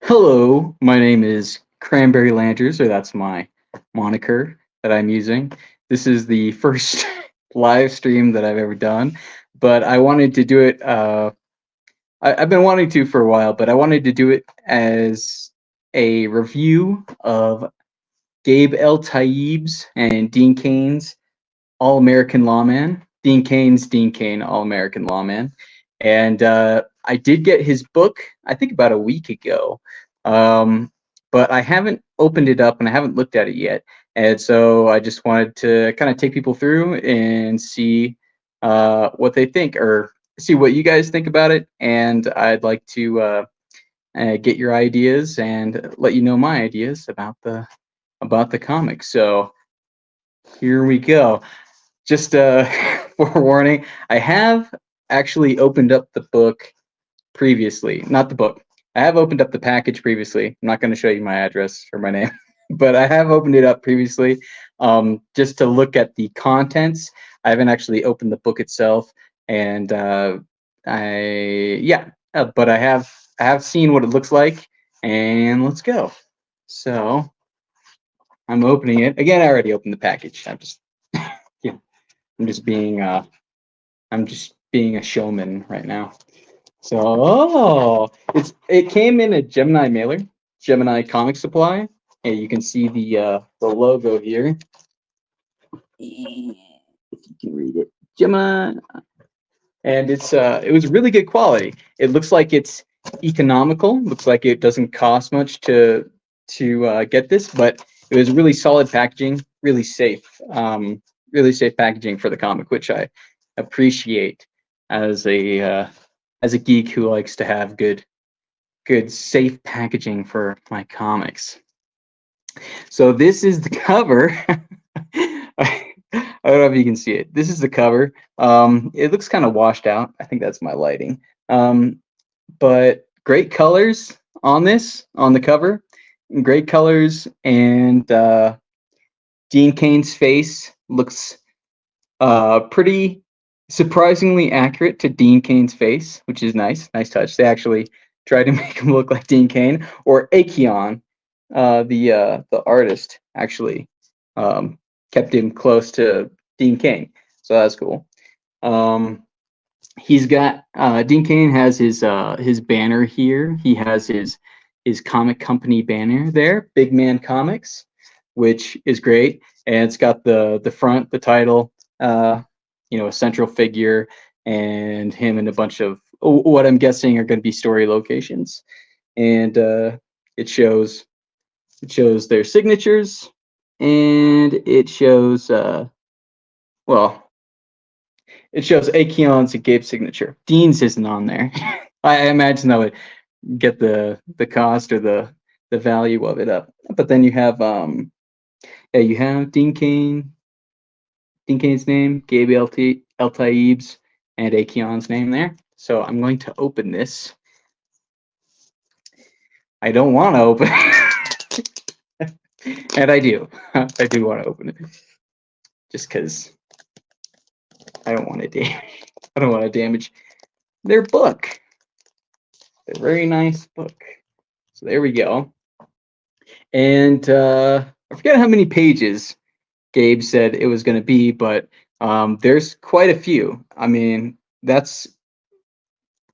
Hello, my name is Cranberry Landers, or that's my moniker that I'm using. This is the first live stream that I've ever done, but I wanted to do it. I've been wanting to for a while, but I wanted to do it as a review of Gabe L. Taib's and Dean Cain's All American Lawman. Dean Cain, All American Lawman. And I did get his book, I think about a week ago. Um, but I haven't opened it up and I haven't looked at it yet. And so I just wanted to kind of take people through and see what they think or see what you guys think about it. And I'd like to get your ideas and let you know my ideas about the comic. So here we go. Just forewarning, I have actually opened up the book previously. Not the book. I have opened up the package previously. I'm not going to show you my address or my name, but I have opened it up previously just to look at the contents. I haven't actually opened the book itself, and but I have seen what it looks like, and let's go. So I'm opening it again. I already opened the package. I'm just yeah, I'm just being a showman right now. So, it came in a Gemini mailer, Gemini Comic Supply, and you can see the logo here. If you can read it, Gemini, and it was really good quality. It looks like it's economical. Looks like it doesn't cost much to get this, but it was really solid packaging, really safe packaging for the comic, which I appreciate as a geek who likes to have good safe packaging for my comics. So this is the cover. I don't know if you can see it. This is the cover. It looks kind of washed out. I think that's my lighting. But great colors on the cover. Great colors, and Dean Cain's face looks pretty surprisingly accurate to Dean Cain's face, which is nice. Nice touch. They actually tried to make him look like Dean Cain, or Acheon, the artist, actually kept him close to Dean Cain. So that's cool. He's got Dean Cain has his banner here. He has his comic company banner there, Big Man Comics, which is great. And it's got the front, the title, a central figure, and him and a bunch of what I'm guessing are going to be story locations. And it shows their signatures, and it shows it shows Acheon's and Gabe's signature. Dean's isn't on there. I imagine that would get the cost or the value of it up. But then you have you have Dean Cain's name, Gabe El Taib's, and Acheon's name there. So I'm going to open this. I don't want to open it. And I do. I do want to open it. Just because I don't want to damage their book. Their very nice book. So there we go. And I forget how many pages Gabe said it was going to be, but there's quite a few. I mean, that's,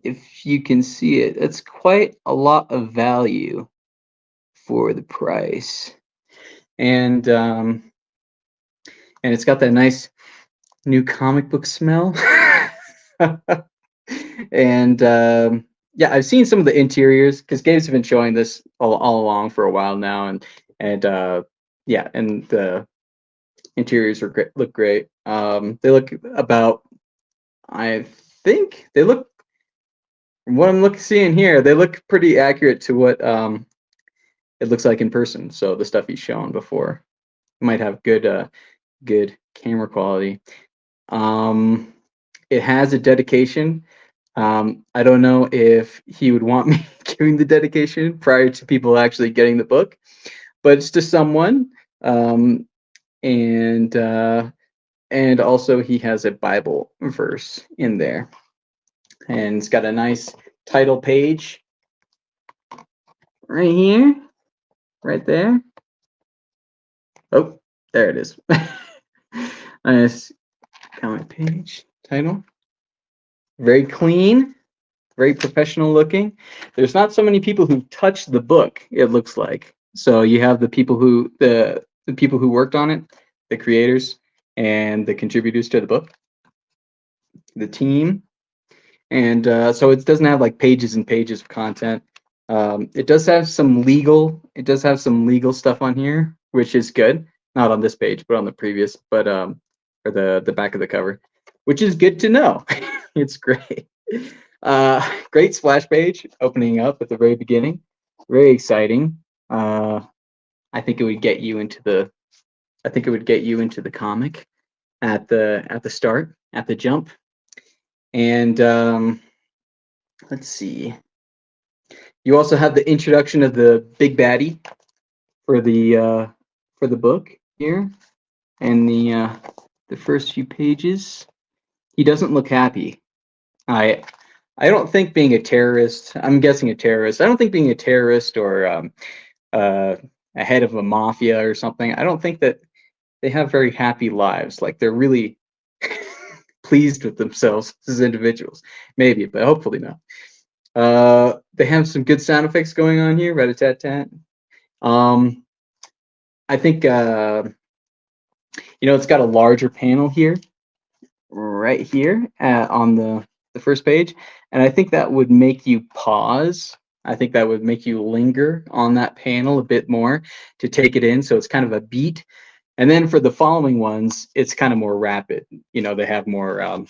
if you can see it, that's quite a lot of value for the price. And it's got that nice new comic book smell. And yeah, I've seen some of the interiors because Gabe's been showing this all along for a while now, and yeah, and the interiors look great. They look about, I think they look, from what I'm seeing here, they look pretty accurate to what it looks like in person. So the stuff he's shown before might have good camera quality. It has a dedication. I don't know if he would want me giving the dedication prior to people actually getting the book, but it's to someone. And also he has a Bible verse in there, and it's got a nice title page right here, right there. Oh, there it is. Nice comic page title. Very clean, very professional looking. There's not so many people who touched the book, it looks like. So you have the people who the people who worked on it, the creators and the contributors to the book, the team. And so it doesn't have like pages and pages of content. It does have some legal stuff on here, which is good. Not on this page, but on the previous, but for the back of the cover, which is good to know. It's great. Great splash page opening up at the very beginning. Very exciting. I think it would get you into the comic at the start, at the jump. And let's see. You also have the introduction of the big baddie for the book here, and the first few pages. He doesn't look happy. I don't think being a terrorist. I'm guessing a terrorist. I don't think being a terrorist or a head of a mafia or something. I don't think that they have very happy lives. Like they're really pleased with themselves as individuals. Maybe, but hopefully not. They have some good sound effects going on here. Rat-a-tat-tat. I think it's got a larger panel here, right here on the first page, and I think that would make you pause. I think that would make you linger on that panel a bit more to take it in. So it's kind of a beat. And then for the following ones, it's kind of more rapid. They have more,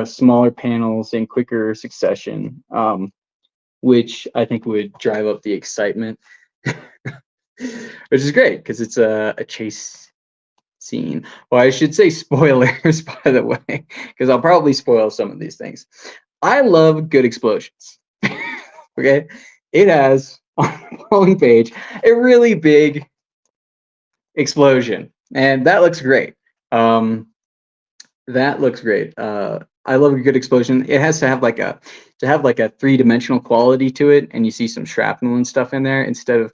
smaller panels in quicker succession, which I think would drive up the excitement, which is great because it's a chase scene. Well, I should say spoilers, by the way, because I'll probably spoil some of these things. I love good explosions. Okay, it has on the following page a really big explosion, and that looks great. That looks great. I love a good explosion. It has to have like a three-dimensional quality to it, and you see some shrapnel and stuff in there instead of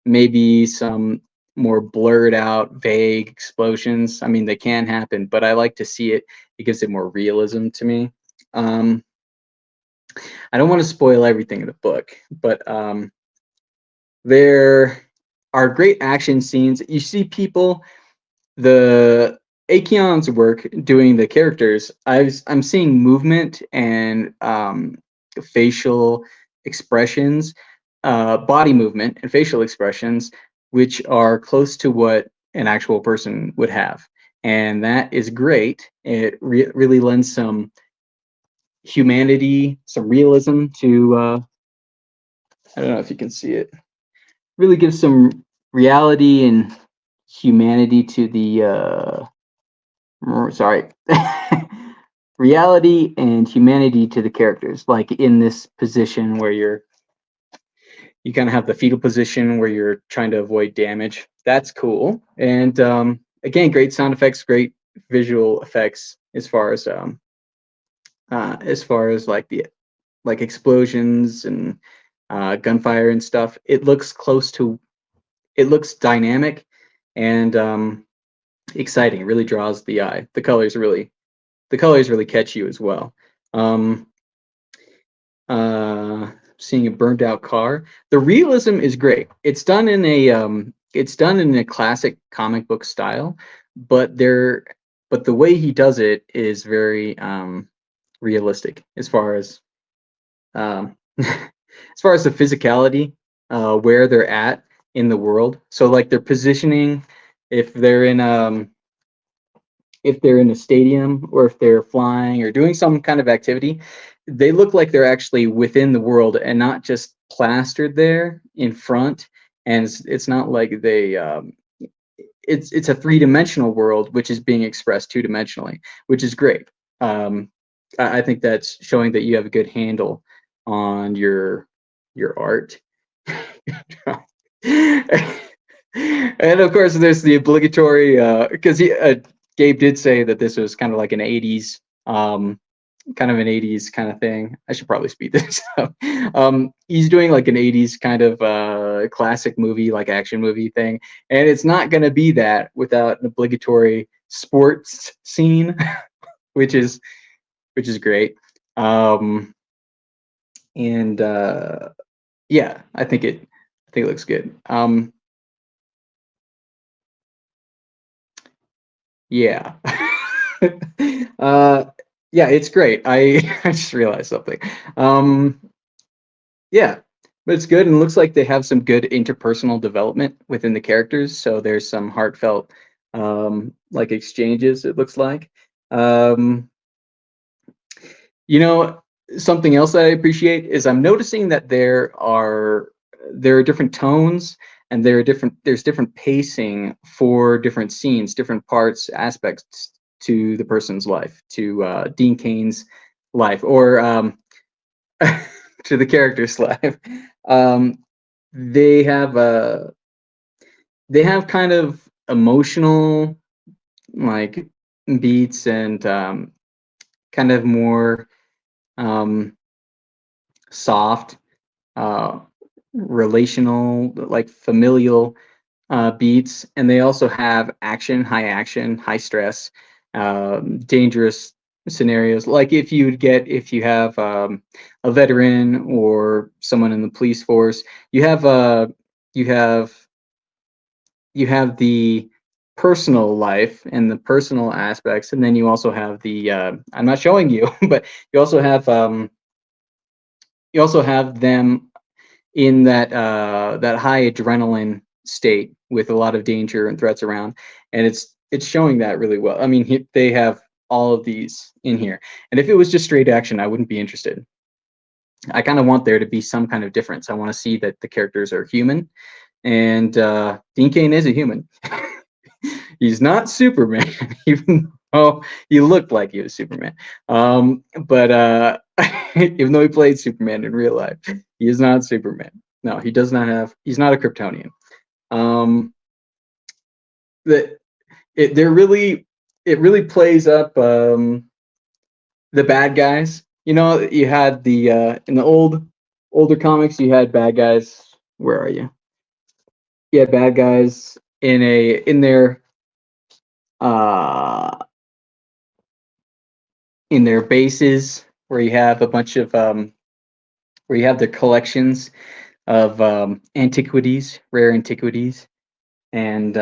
maybe some more blurred out, vague explosions. I mean, they can happen, but I like to see it. It gives it more realism to me. I don't want to spoil everything in the book, but there are great action scenes. You see people, the Acheon's work doing the characters. I'm seeing movement and facial expressions, body movement and facial expressions, which are close to what an actual person would have. And that is great. It really lends some humanity, some realism to, I don't know if you can see it, really gives some reality and humanity to the, sorry, reality and humanity to the characters, like in this position where you kind of have the fetal position where you're trying to avoid damage. That's cool. And again, great sound effects, great visual effects as far as like explosions and gunfire and stuff. It looks dynamic and exciting. It really draws the eye. The colors really catch you as well. Seeing a burned out car. The realism is great. It's done in a classic comic book style, but the way he does it is very realistic as far as as far as the physicality, where they're at in the world. So like their positioning, if they're in a stadium or if they're flying or doing some kind of activity, they look like they're actually within the world and not just plastered there in front. And it's not like they it's a three-dimensional world which is being expressed two-dimensionally, which is great. I think that's showing that you have a good handle on your art. And of course there's the obligatory because Gabe did say that this was kind of like an 80s kind of an 80s kind of thing. I should probably speed this up. He's doing like an 80s kind of classic movie, like action movie thing, and it's not going to be that without an obligatory sports scene, which is great. Um, and yeah, I think it looks good. Yeah. uh, yeah, it's great. I just realized something. Um, yeah, but it's good and it looks like they have some good interpersonal development within the characters. So there's some heartfelt like exchanges, it looks like. Um, you know, something else that I appreciate is I'm noticing that there are different tones and there's different pacing for different scenes, different parts, aspects to the person's life, to Dean Kane's life, or to the character's life. Um, they have kind of emotional like beats and kind of more um, soft, uh, relational, like familial beats, and they also have action, high stress, dangerous scenarios. Like if you have a veteran or someone in the police force, you have you have you have the personal life and the personal aspects, and then you also have the I'm not showing you, but you also have them in that high adrenaline state with a lot of danger and threats around, and it's showing that really well. I mean, they have all of these in here, and if it was just straight action, I wouldn't be interested. I kind of want there to be some kind of difference. I want to see that the characters are human, and Dean Cain is a human. He's not Superman, even though he looked like he was Superman. But even though he played Superman in real life, he is not Superman. No, he does not have. He's not a Kryptonian. Um, that it really plays up the bad guys. You know, you had the in the older comics, you had bad guys. Where are you? You had bad guys in uh their bases where you have a bunch of where you have their collections of antiquities, rare antiquities, and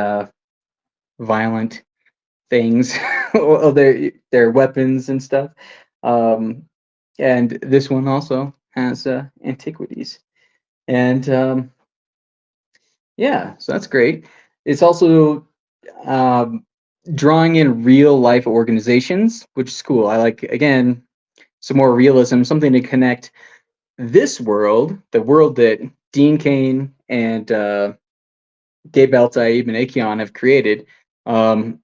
violent things, of their weapons and stuff. Um, and this one also has antiquities, and yeah, so that's great. It's also um, drawing in real life organizations, which is cool. I like, again, some more realism, something to connect this world, the world that Dean Cain and Gabe Altaib and Acheon have created, um,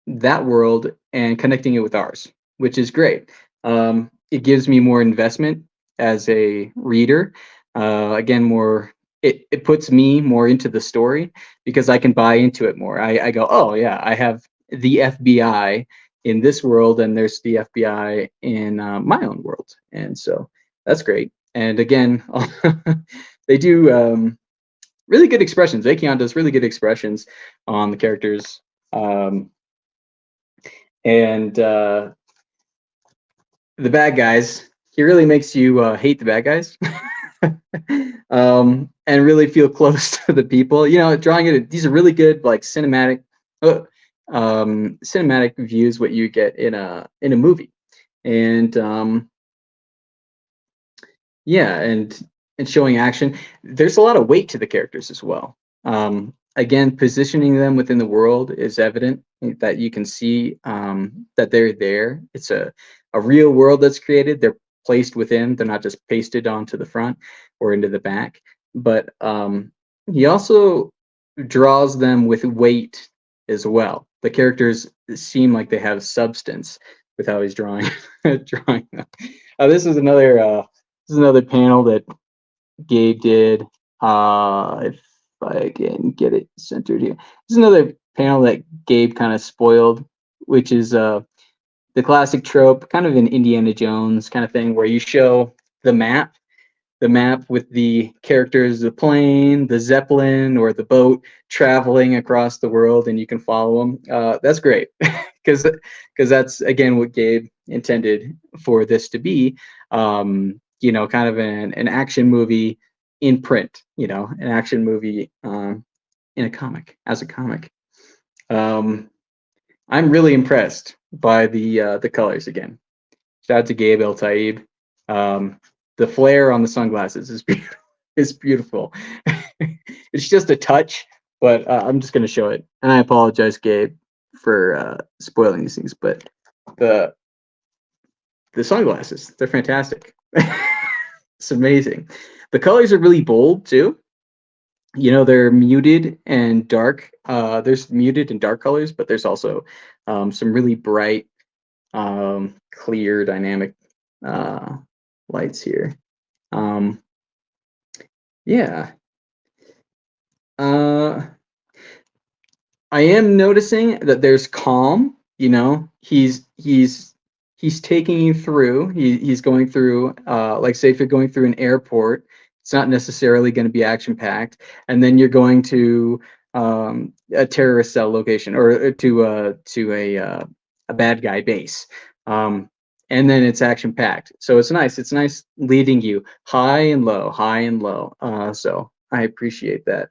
that world, and connecting it with ours, which is great. It gives me more investment as a reader. Again, more it puts me more into the story because I can buy into it more. I go, oh yeah, I have the FBI in this world, and there's the FBI in my own world, and so that's great. And again, they do really good expressions. Acheon does really good expressions on the characters. Um, and the bad guys, he really makes you hate the bad guys. And really feel close to the people. You know, drawing it. These are really good, like cinematic views. What you get in a movie, and yeah, and showing action. There's a lot of weight to the characters as well. Again, positioning them within the world is evident that you can see that they're there. It's a real world that's created. They're placed within. They're not just pasted onto the front or into the back. But he also draws them with weight as well. The characters seem like they have substance with how he's drawing drawing them. This is another panel that Gabe did. If I can get it centered here, this is another panel that Gabe kind of spoiled, which is the classic trope, kind of an Indiana Jones kind of thing, where you show the map with the characters, the plane, the zeppelin, or the boat traveling across the world, and you can follow them. That's great because that's again what Gabe intended for this to be. You know, kind of an action movie in print. You know, an action movie in a comic as a comic. I'm really impressed by the colors again. Shout out to Gabe El Taib. The flare on the sunglasses is is beautiful. It's just a touch, but I'm just going to show it. And I apologize, Gabe, for spoiling these things. But the the sunglasses, they're fantastic. It's amazing. The colors are really bold too. You know, they're muted and dark. There's muted and dark colors, but there's also some really bright, clear, dynamic lights here. Yeah. I am noticing that there's calm. You know, he's taking you through. He's going through, like say if you're going through an airport, it's not necessarily going to be action packed, and then you're going to a terrorist cell location or to a bad guy base. And then it's action packed. So it's nice. It's nice leading you high and low, high and low. So I appreciate that.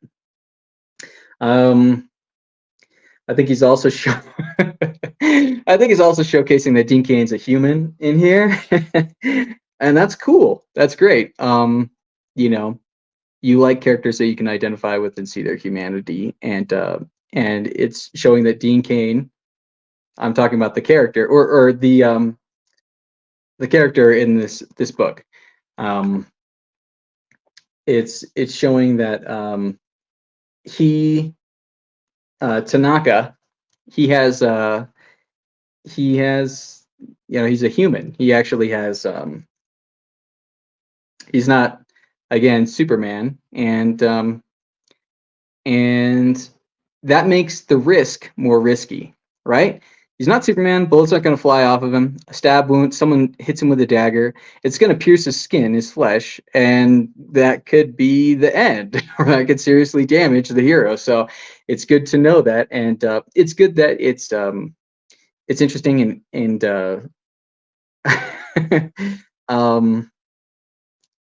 I think he's also I think he's also showcasing that Dean Cain's a human in here, and that's cool. That's great. You know, you like characters that you can identify with and see their humanity, and it's showing that Dean Cain. I'm talking about the character or the character in this book. It's showing that he Tanaka, he has you know, he's a human. He actually has he's not again Superman, and that makes the risk more risky, right? He's not Superman. Bullets aren't going to fly off of him. A stab wound, someone hits him with a dagger. It's going to pierce his skin, his flesh, and that could be the end, or that could seriously damage the hero. So it's good to know that, and it's good that it's interesting and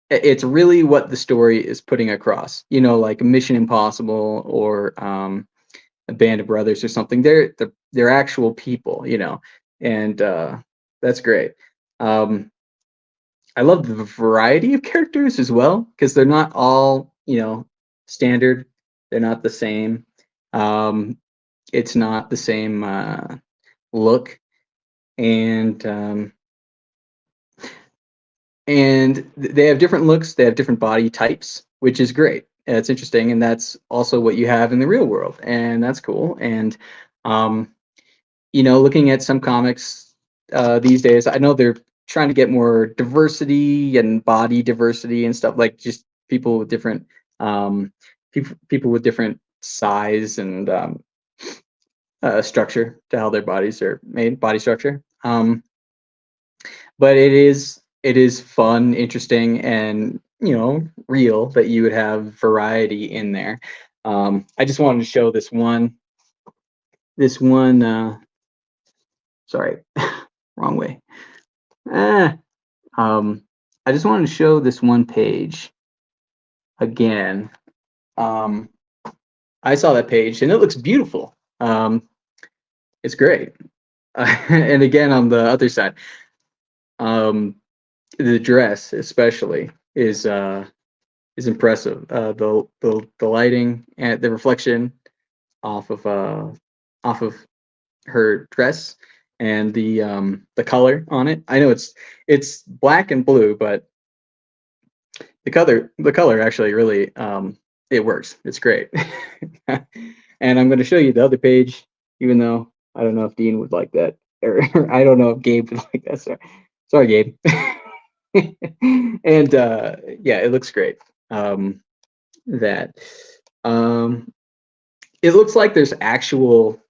it's really what the story is putting across. You know, like Mission Impossible or a Band of Brothers or something. They're actual people, you know, and that's great. I love the variety of characters as well because they're not all, you know, standard. They're not the same. It's not the same look, and they have different looks. They have different body types, which is great. It's interesting, and that's also what you have in the real world, and that's cool. And um, you know, looking at some comics these days, I know they're trying to get more diversity and body diversity and stuff, like just people with different people with different size and structure to how their bodies are made, body structure. But it is fun, interesting, and you know, real that you would have variety in there. I just wanted to show this one. Sorry, wrong way. Ah, I just wanted to show this one page again. I saw that page and it looks beautiful. It's great. And again, on the other side, the dress especially is impressive. The lighting and the reflection off of her dress and the color on it. I know it's black and blue, but the color actually really it works. It's great. And I'm going to show you the other page, even though I don't know if Dean would like that, or I don't know if Gabe would like that. Sorry, Gabe. And yeah, it looks great. That it looks like there's actual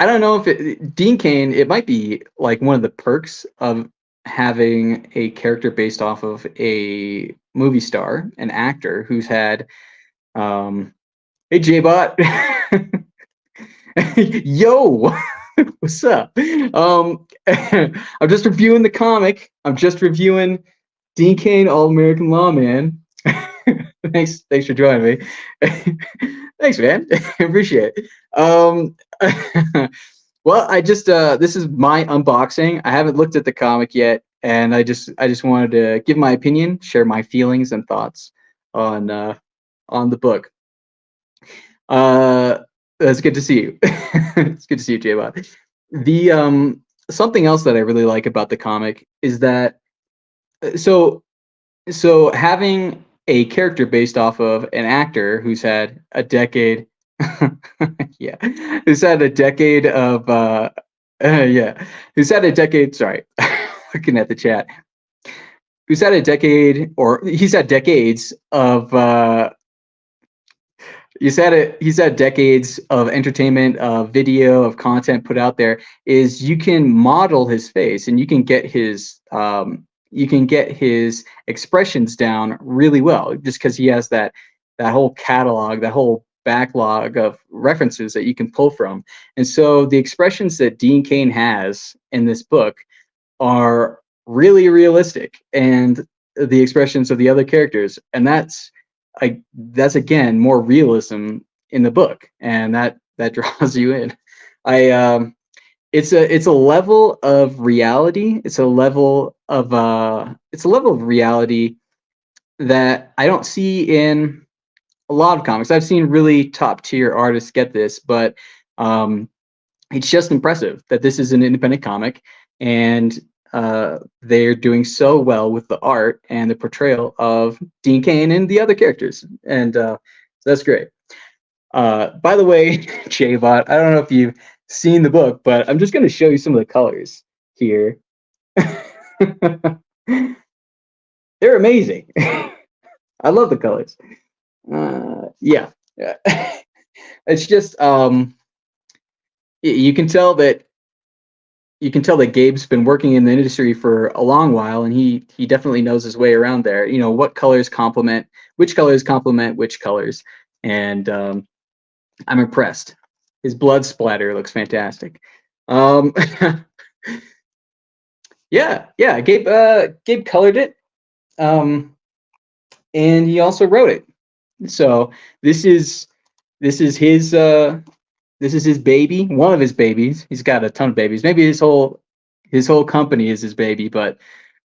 I don't know if Dean Cain, it might be like one of the perks of having a character based off of a movie star, an actor who's had, hey J-Bot, yo, what's up? I'm just reviewing the comic. I'm just reviewing Dean Cain, All American Lawman. Thanks for joining me. Thanks, man. Appreciate it. Well, I just this is my unboxing. I haven't looked at the comic yet, and I just wanted to give my opinion, share my feelings and thoughts on the book. It's good to see you. It's good to see you, J-Bot. The something else that I really like about the comic is that so having a character based off of an actor who's had a decade, yeah, who's had a decade of, yeah, who's had a decade. Sorry, looking at the chat. Who's had a decade, or he's had decades of. He's had decades of entertainment, video, of content put out there. Is you can model his face and you can get his expressions down really well, just because he has that whole catalog, that whole backlog of references that you can pull from. And so the expressions that Dean Cain has in this book are really realistic, and the expressions of the other characters, and that's again more realism in the book, and that draws you in. I it's a level of reality. It's a level of reality that I don't see in a lot of comics. I've seen really top tier artists get this, but it's just impressive that this is an independent comic, and they're doing so well with the art and the portrayal of Dean Cain and the other characters, and so that's great. By the way, J-Bot, I don't know if you've seen the book, but I'm just going to show you some of the colors here. They're amazing. I love the colors. Yeah. It's just you can tell that Gabe's been working in the industry for a long while, and he definitely knows his way around there. You know, what colors complement which colors, and I'm impressed. His blood splatter looks fantastic. Yeah, Gabe colored it, and he also wrote it. So this is his baby, one of his babies. He's got a ton of babies. Maybe his whole company is his baby, but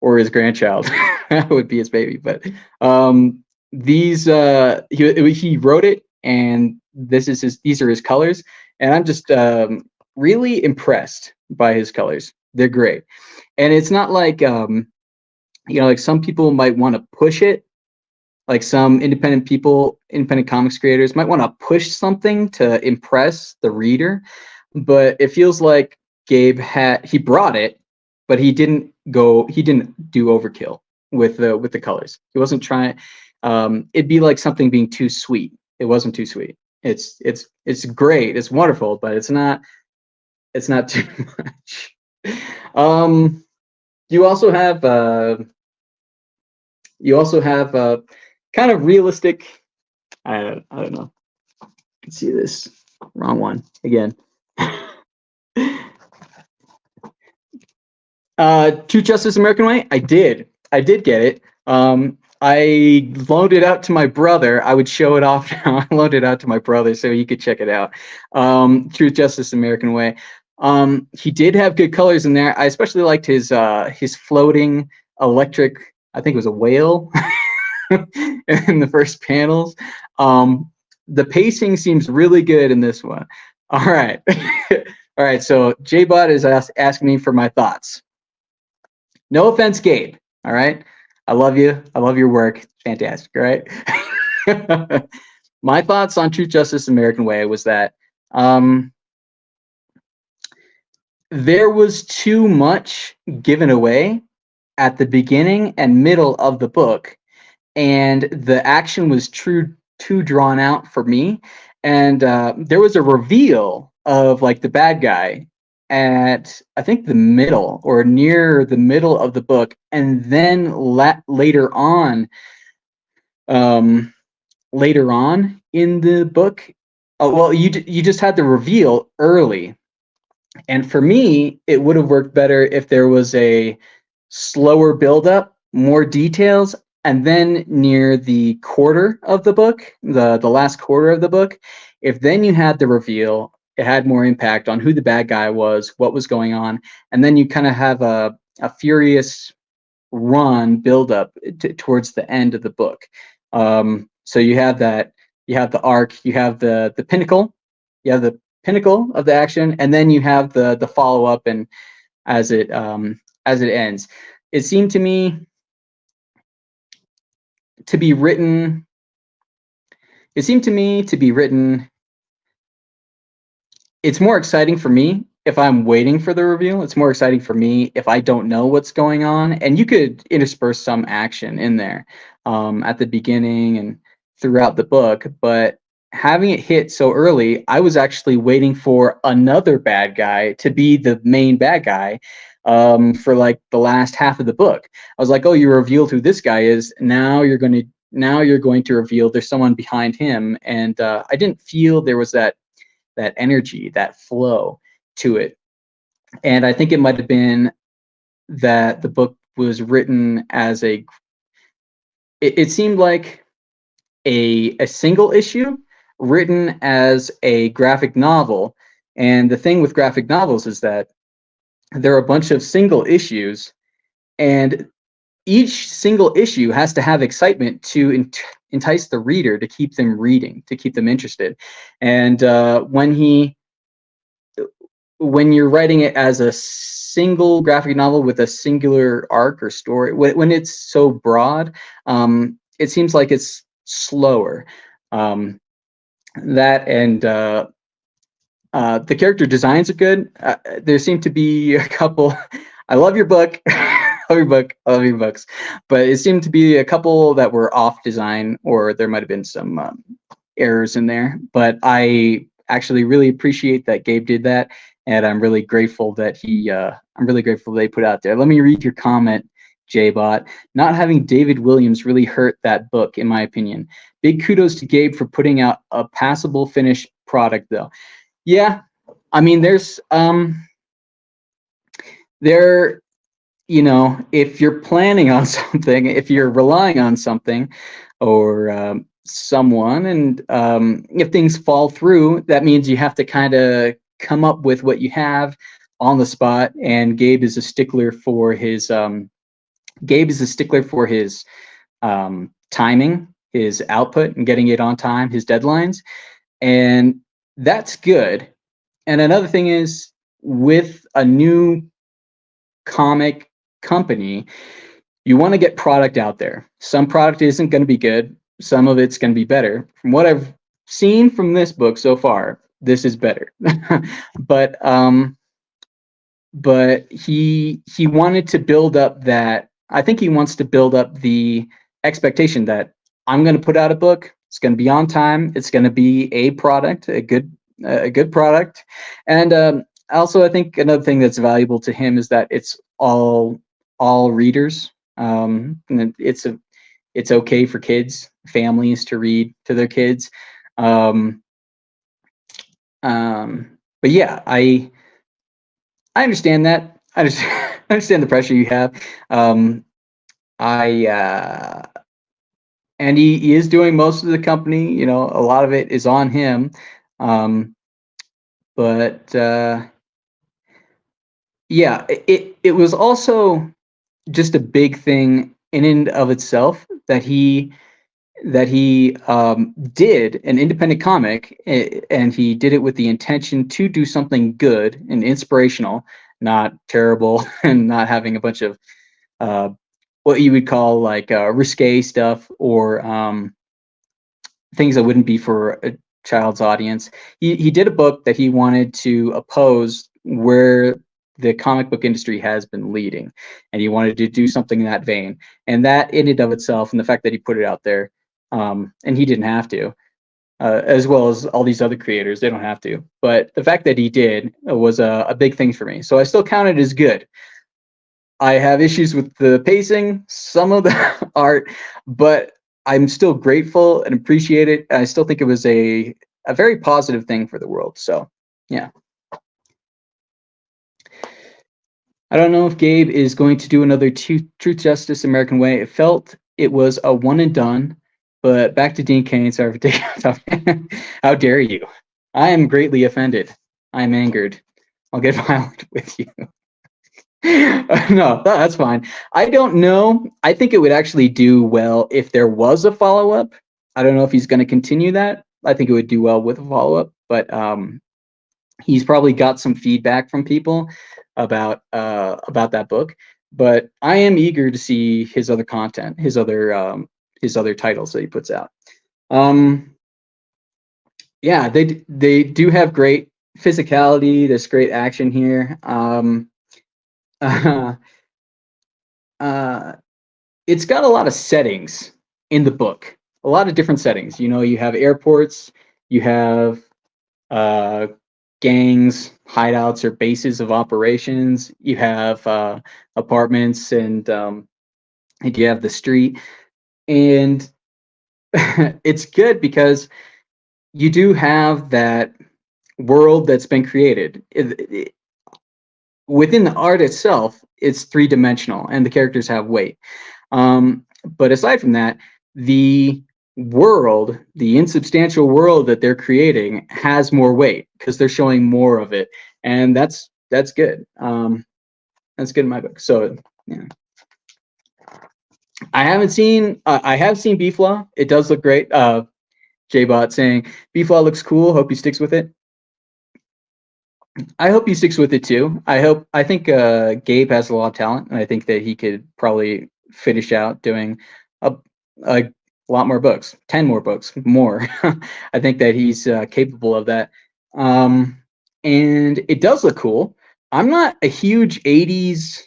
or his grandchild would be his baby. But these he wrote it, and these are his colors, and I'm just really impressed by his colors. They're great, and it's not like like some people might want to push it. Like some independent comics creators might want to push something to impress the reader, but it feels like Gabe he brought it, but he didn't do overkill with the colors. He wasn't trying. It'd be like something being too sweet. It wasn't too sweet. It's great. It's wonderful, but it's not too much. You also have kind of realistic. I don't know. Let's see this. Wrong one again. True Justice American Way. I did get it. I loaned it out to my brother. I would show it off now. I loaned it out to my brother so he could check it out. True Justice American Way. He did have good colors in there. I especially liked his floating electric. I think it was a whale. In the first panels. The pacing seems really good in this one. All right. All right, so J-Bot is asking me for my thoughts. No offense, Gabe. All right. I love you. I love your work. Fantastic. All right. My thoughts on True Justice American Way was that there was too much given away at the beginning and middle of the book, and the action was too drawn out for me. And there was a reveal of like the bad guy at I think the middle or near the middle of the book, and then um, later on in the book, well, you just had the reveal early, and for me, it would have worked better if there was a slower buildup, more details, and then near the quarter of the book, the last quarter of the book, if then you had the reveal, it had more impact on who the bad guy was, what was going on, and then you kind of have a furious run build up towards the end of the book. So you have that, you have the arc, you have the pinnacle, you have the pinnacle of the action, and then you have the follow up and as it ends. It seemed to me to be written. It seemed to me to be written. It's more exciting for me if I'm waiting for the reveal. It's more exciting for me if I don't know what's going on. And you could intersperse some action in there at the beginning and throughout the book. But having it hit so early, I was actually waiting for another bad guy to be the main bad guy for like the last half of the book. I was like, oh, you revealed who this guy is. Now you're going to reveal there's someone behind him. And I didn't feel there was that energy, that flow to it. And I think it might have been that the book was written as it seemed like a single issue written as a graphic novel. And the thing with graphic novels is that there are a bunch of single issues, and each single issue has to have excitement to entice the reader, to keep them reading, to keep them interested. And when you're writing it as a single graphic novel with a singular arc or story, when it's so broad, it seems like it's slower. That and the character designs are good. There seem to be a couple. I love your book. I love your books, but it seemed to be a couple that were off design, or there might have been some errors in there. But I actually really appreciate that Gabe did that, and I'm really grateful that he put out there. Let me read your comment, JBot. Not having David Williams really hurt that book, in my opinion. Big kudos to Gabe for putting out a passable finished product, though. Yeah, I mean, if you're planning on something, if you're relying on something or someone, and if things fall through, that means you have to kind of come up with what you have on the spot. And Gabe is a stickler for his timing, his output, and getting it on time, his deadlines, and that's good. And another thing is, with a new comic company, you want to get product out there. Some product isn't going to be good. Some of it's going to be better. From what I've seen from this book so far, this is better. but he wanted to build up that. I think he wants to build up the expectation that I'm going to put out a book. It's going to be on time. It's going to be a product, a good product. And also, I think another thing that's valuable to him is that it's all readers. And it's okay for kids, families to read to their kids. But yeah, I understand that. I just understand the pressure you have. And he is doing most of the company. You know, a lot of it is on him. But yeah, it was also just a big thing in and of itself that he did an independent comic, and he did it with the intention to do something good and inspirational, not terrible, and not having a bunch of what you would call like risque stuff or things that wouldn't be for a child's audience. He did a book that he wanted to oppose where the comic book industry has been leading, and he wanted to do something in that vein. And that in and of itself, and the fact that he put it out there, and he didn't have to, as well as all these other creators. They don't have to, but the fact that he did was a big thing for me. So I still count it as good. I have issues with the pacing, some of the art, but I'm still grateful and appreciate it. I still think it was a very positive thing for the world. So yeah. I don't know if Gabe is going to do another Truth, Justice, American Way. It felt it was a one and done, but back to Dean Cain. Sorry for taking How dare you? I am greatly offended. I am angered. I'll get violent with you. No, that's fine. I don't know. I think it would actually do well if there was a follow-up. I don't know if he's going to continue that. I think it would do well with a follow-up, but he's probably got some feedback from people about that book. But I am eager to see his other content, his other titles that he puts out. Yeah, they do have great physicality. There's great action here. It's got a lot of settings in the book, a lot of different settings. You know, you have airports, you have gangs, hideouts, or bases of operations. You have apartments, and you have the street. And it's good because you do have that world that's been created. Within the art itself, it's three-dimensional, and the characters have weight. But aside from that, the world, the insubstantial world that they're creating, has more weight because they're showing more of it, and that's good. That's good in my book. So yeah, I have seen BFlaw. It does look great. JBot saying BFlaw looks cool. Hope he sticks with it. I hope he sticks with it too. I think Gabe has a lot of talent, and I think that he could probably finish out doing a lot more books, 10 more books, more. I think that he's capable of that. And it does look cool. I'm not a huge 80s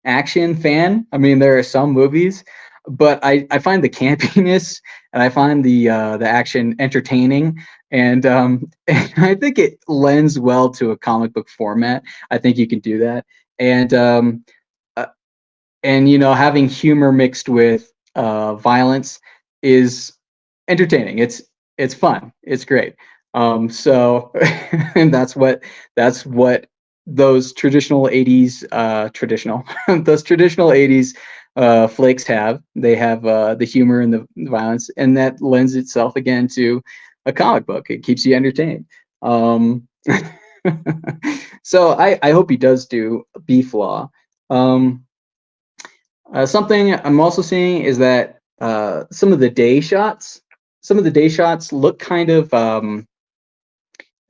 action fan. I mean, there are some movies, but I find the campiness and I find the action entertaining, and I think it lends well to a comic book format. I think you can do that, and you know, having humor mixed with violence is entertaining. It's fun. It's great. So and that's what those traditional 80s those traditional 80s flakes have. They have the humor and the violence, and that lends itself again to a comic book. It keeps you entertained. So I hope he does do BFlaw. Something I'm also seeing is that some of the day shots look kind of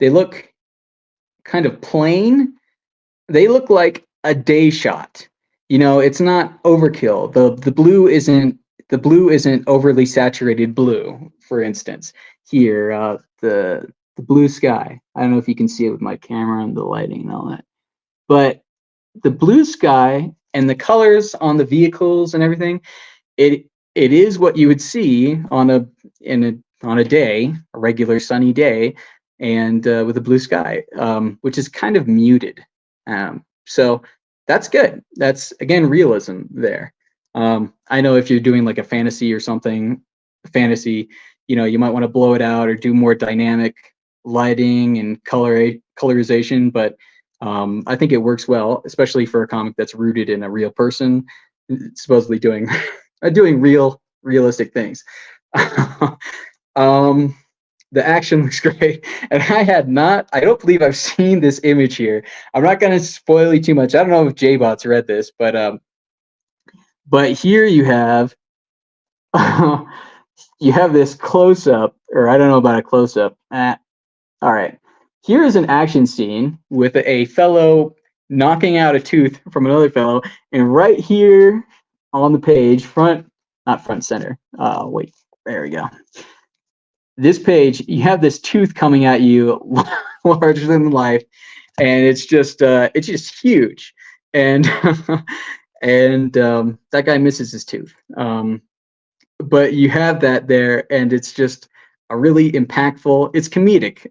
they look kind of plain. They look like a day shot. You know, it's not overkill. The blue isn't overly saturated blue. For instance, here the blue sky. I don't know if you can see it with my camera and the lighting and all that, but the blue sky and the colors on the vehicles and everything, it is what you would see on a day, a regular sunny day, and with a blue sky, which is kind of muted. So that's good. That's, again, realism there. I know if you're doing like a fantasy or something, you know, you might want to blow it out or do more dynamic lighting and colorization, but I think it works well, especially for a comic that's rooted in a real person, supposedly doing realistic things. The action looks great, and I don't believe I've seen this image here. I'm not going to spoil you too much. I don't know if JBot's read this, but here you have you have this close-up, or I don't know about a close-up. All right, here is an action scene with a fellow knocking out a tooth from another fellow, and right here on the page, not front center. Wait, there we go. This page, you have this tooth coming at you larger than life, and it's just huge, and that guy misses his tooth, but you have that there, and it's just really impactful. It's comedic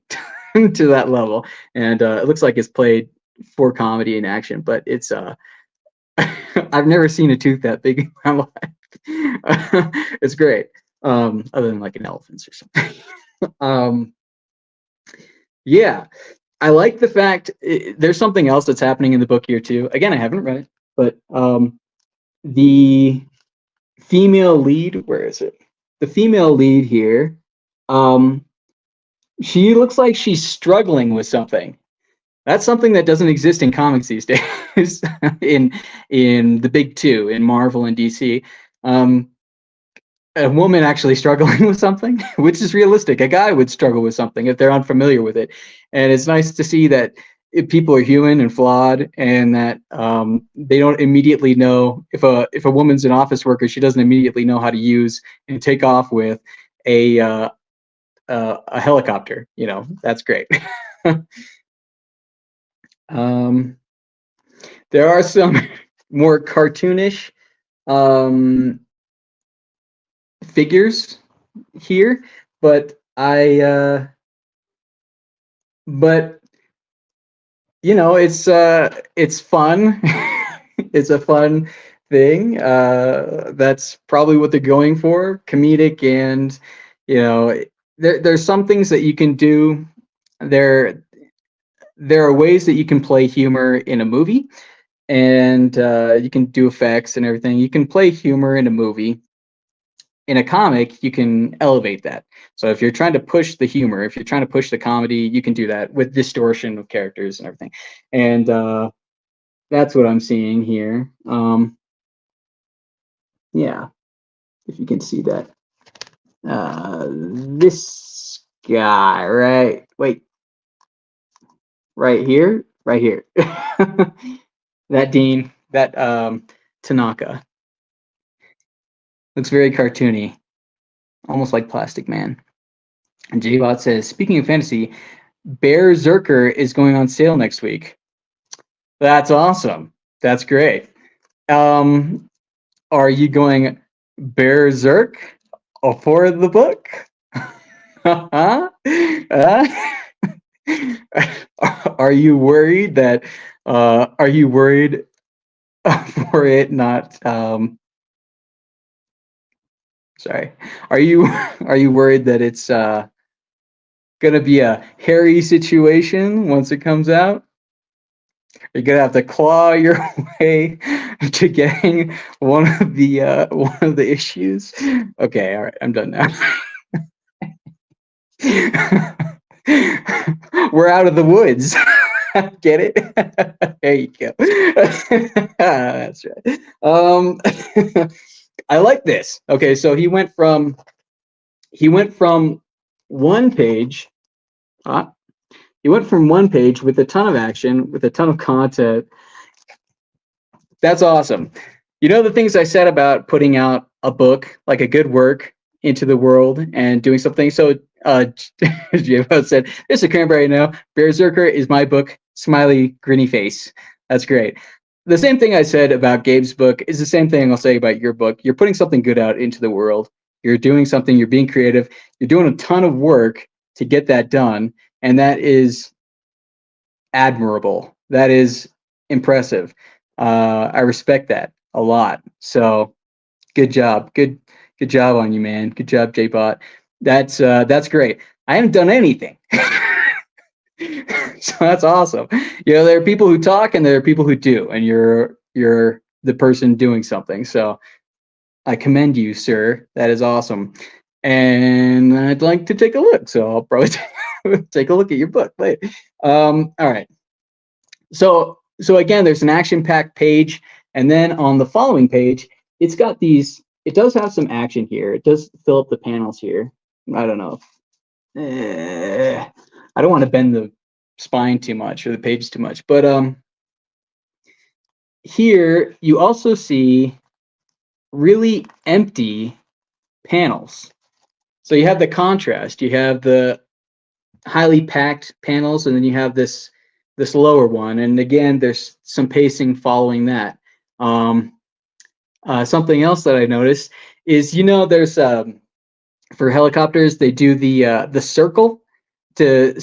to that level, and it looks like it's played for comedy and action. But it's I've never seen a tooth that big in my life. It's great. Other than like an elephant's or something. Yeah, I like the fact there's something else that's happening in the book here too. Again, I haven't read it, but the female lead, where is it? The female lead here, she looks like she's struggling with something. That's something that doesn't exist in comics these days, in the big two, in Marvel and DC. A woman actually struggling with something, which is realistic. A guy would struggle with something if they're unfamiliar with it, and it's nice to see that people are human and flawed, and that they don't immediately know if a woman's an office worker, she doesn't immediately know how to use and take off with a helicopter. You know, that's great. There are some more cartoonish figures here, but but you know, it's fun. It's a fun thing. That's probably what they're going for, comedic, and you know, there's some things that you can do. There are ways that you can play humor in a movie, and you can do effects and everything. You can play humor in a movie. In a comic, you can elevate that. So if you're trying to push the humor, if you're trying to push the comedy, you can do that with distortion of characters and everything. And that's what I'm seeing here. Yeah, if you can see that. This guy, right? Wait, right here, right here. That Dean, that Tanaka. Looks very cartoony, almost like Plastic Man. And J-Bot says, speaking of fantasy, Berserker is going on sale next week. That's awesome. That's great. Are you going Berserk for the book? Are you worried that? Are you worried for it not? Sorry. Are you worried that it's gonna be a hairy situation once it comes out? You're gonna have to claw your way to getting one of the issues. Okay, all right, I'm done now. We're out of the woods. Get it? There you go. That's right. I like this. Okay, so he went from one page. He went from one page with a ton of action, with a ton of content. That's awesome. You know the things I said about putting out a book, like a good work, into the world and doing something. So J-Bot said, "There's a Cranberry now. Berserker is my book." Smiley, grinny face. That's great. The same thing I said about Gabe's book is the same thing I'll say about your book. You're putting something good out into the world. You're doing something. You're being creative. You're doing a ton of work to get that done, and that is admirable. That is impressive. I respect that a lot. So, good job. Good job on you, man. Good job, J-Bot. That's great. I haven't done anything. So that's awesome. You know, there are people who talk and there are people who do, and you're the person doing something. So I commend you, sir. That is awesome. And I'd like to take a look. So I'll probably take a look at your book later. All right. So again, there's an action-packed page, and then on the following page, it's got these. It does have some action here. It does fill up the panels here. I don't know. I don't want to bend the spine too much or the page too much, but here you also see really empty panels. So you have the contrast. You have the highly packed panels, and then you have this lower one. And again, there's some pacing following that. Something else that I noticed is, you know, there's for helicopters, they do the circle to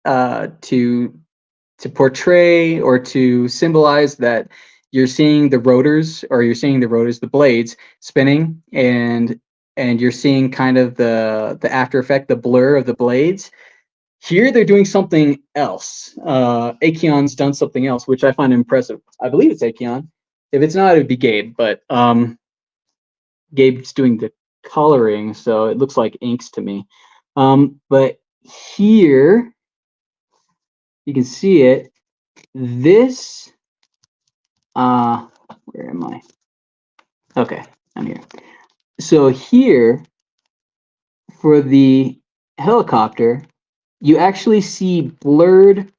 uh, to to portray or to symbolize that you're seeing the rotors, or you're seeing the rotors, the blades spinning, and you're seeing kind of the after effect, the blur of the blades. Here they're doing something else. Acheon's done something else, which I find impressive. I believe it's Acheon. If it's not, it would be Gabe, but Gabe's doing the coloring, so it looks like inks to me. But here, you can see it. This, where am I? Okay, I'm here. So here, for the helicopter, you actually see blurred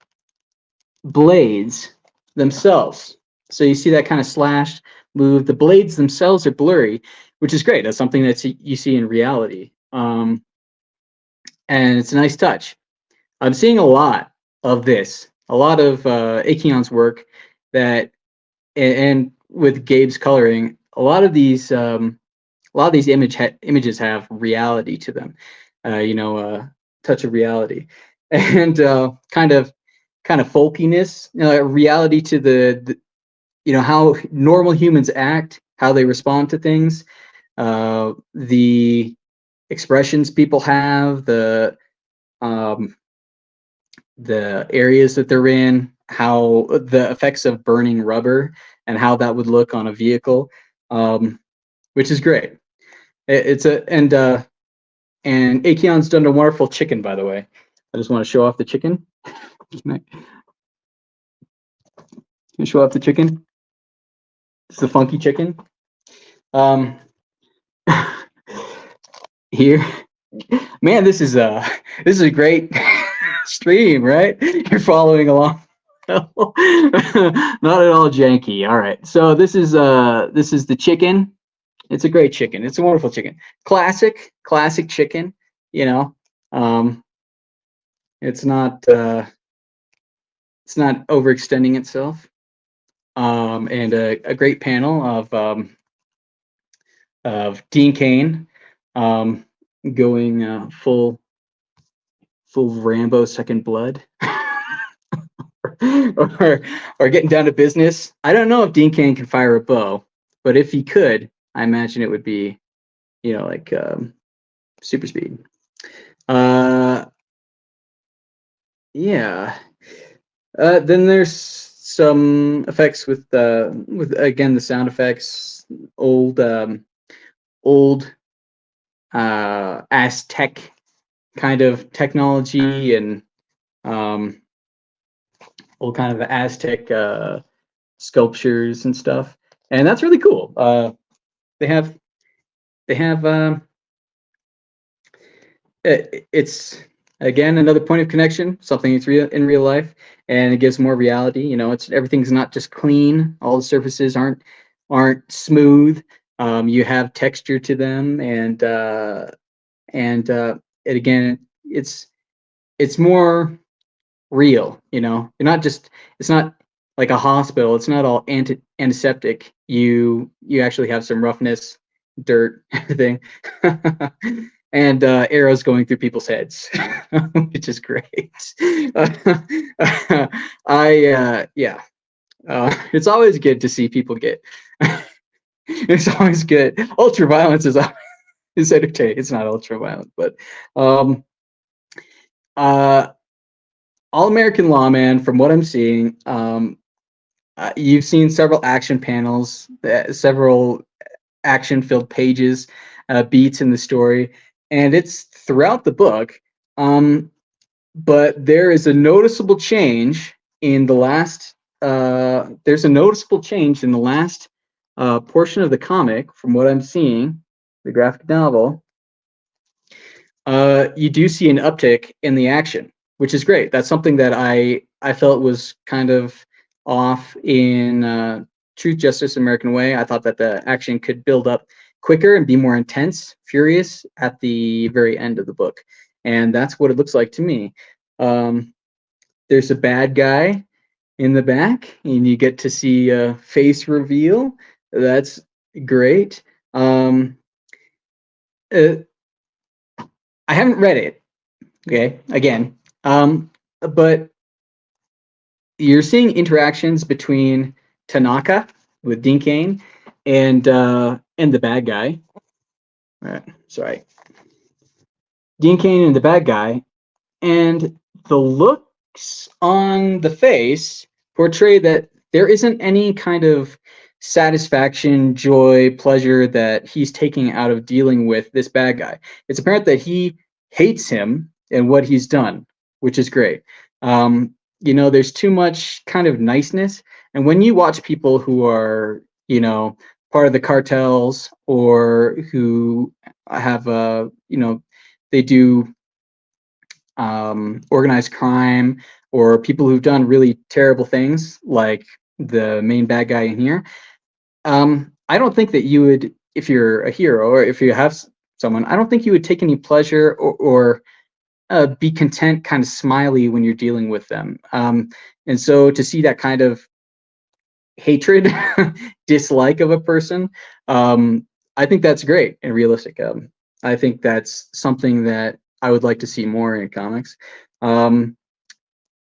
blades themselves. So you see that kind of slashed move. The blades themselves are blurry, which is great. That's something that you see in reality. And it's a nice touch. I'm seeing a lot of this, a lot of Acheon's work that, and with Gabe's coloring, a lot of these images have reality to them, touch of reality, and kind of folkiness, reality to the how normal humans act, how they respond to things, the expressions people have, the areas that they're in, how the effects of burning rubber and how that would look on a vehicle, which is great. It's a and Acheon's done a wonderful chicken, by the way. I just want to show off the chicken. Can I show off the chicken? It's the funky chicken. Here, man, this is a great stream, right? You're following along. Not at all janky. All right, so this is the chicken. It's a great chicken. It's a wonderful chicken. Classic chicken. You know, it's not overextending itself. And a great panel of Dean Cain, going full Rambo Second Blood. or getting down to business. I don't know if Dean Cain can fire a bow, but if he could, I imagine it would be, like super speed. Yeah. Then there's some effects with again the sound effects, old Aztec kind of technology, and old kind of Aztec sculptures and stuff, and that's really cool. They have it's again another point of connection, something that's real in real life, and it gives more reality. It's everything's not just clean. All the surfaces aren't smooth. You have texture to them, and it again, it's more real. You're not just, it's not like a hospital. It's not all antiseptic. You actually have some roughness, dirt, everything. And arrows going through people's heads, which is great. It's always good to see people get. It's always good. Ultra violence is entertaining. It's not ultra violent, but All American Lawman, from what I'm seeing, you've seen several action panels, several action-filled pages, beats in the story, and it's throughout the book. But there is a noticeable change in the last. There's a noticeable change in the last portion of the comic, from what I'm seeing, the graphic novel. You do see an uptick in the action, which is great. That's something that I felt was kind of off in Truth, Justice, American Way. I thought that the action could build up quicker and be more intense, furious at the very end of the book. And that's what it looks like to me. There's a bad guy in the back, and you get to see a face reveal. That's great. I haven't read it. Okay, again, but you're seeing interactions between Tanaka with Dean Cain and the bad guy. Sorry, Dean Cain and the bad guy, and the looks on the face portray that there isn't any kind of satisfaction, joy, pleasure that he's taking out of dealing with this bad guy. It's apparent that he hates him and what he's done, which is great. There's too much kind of niceness. And when you watch people who are, part of the cartels or who have they do organized crime or people who've done really terrible things like the main bad guy in here. I don't think that you would, if you're a hero or if you have someone, I don't think you would take any pleasure or be content, kind of smiley when you're dealing with them. And so to see that kind of hatred, dislike of a person, I think that's great and realistic. I think that's something that I would like to see more in comics.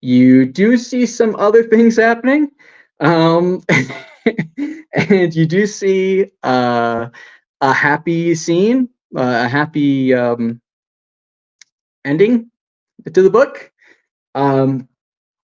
You do see some other things happening, and you do see a happy scene, a happy ending to the book, and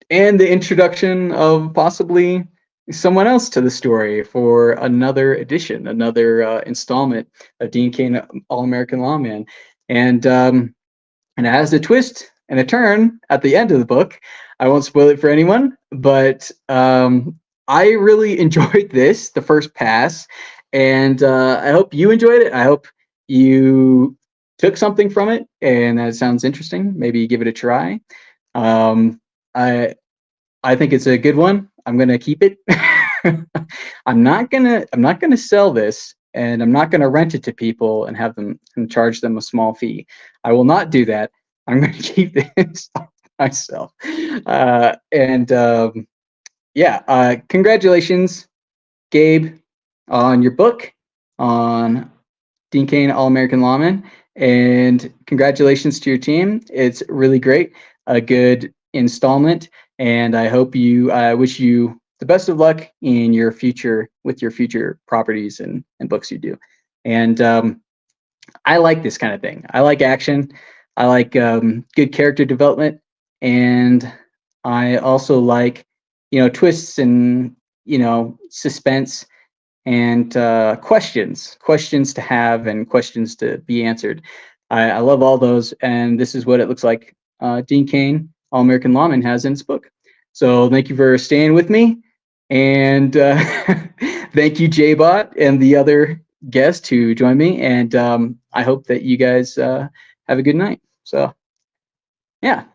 the introduction of possibly someone else to the story for another edition, another installment of Dean Cain, All-American Lawman, and it has a twist and a turn at the end of the book. I won't spoil it for anyone, but I really enjoyed this, the first pass, and I hope you enjoyed it. I hope you took something from it, and that sounds interesting. Maybe give it a try. I think it's a good one. I'm gonna keep it. I'm not gonna sell this, and I'm not gonna rent it to people and have them and charge them a small fee. I will not do that. I'm gonna keep this myself. Congratulations, Gabe, on your book on Dean Cain, All-American Lawman, and congratulations to your team. It's really great, a good installment, and I hope I wish you the best of luck in your future with your future properties and books you do. And I like this kind of thing. I like action. I like good character development, and I also like twists and suspense and questions to have and questions to be answered. I love all those, and this is what it looks like Dean Cain, All-American Lawman, has in his book. So thank you for staying with me, and thank you, J-Bot, and the other guest who joined me, and I hope that you guys have a good night. So, yeah.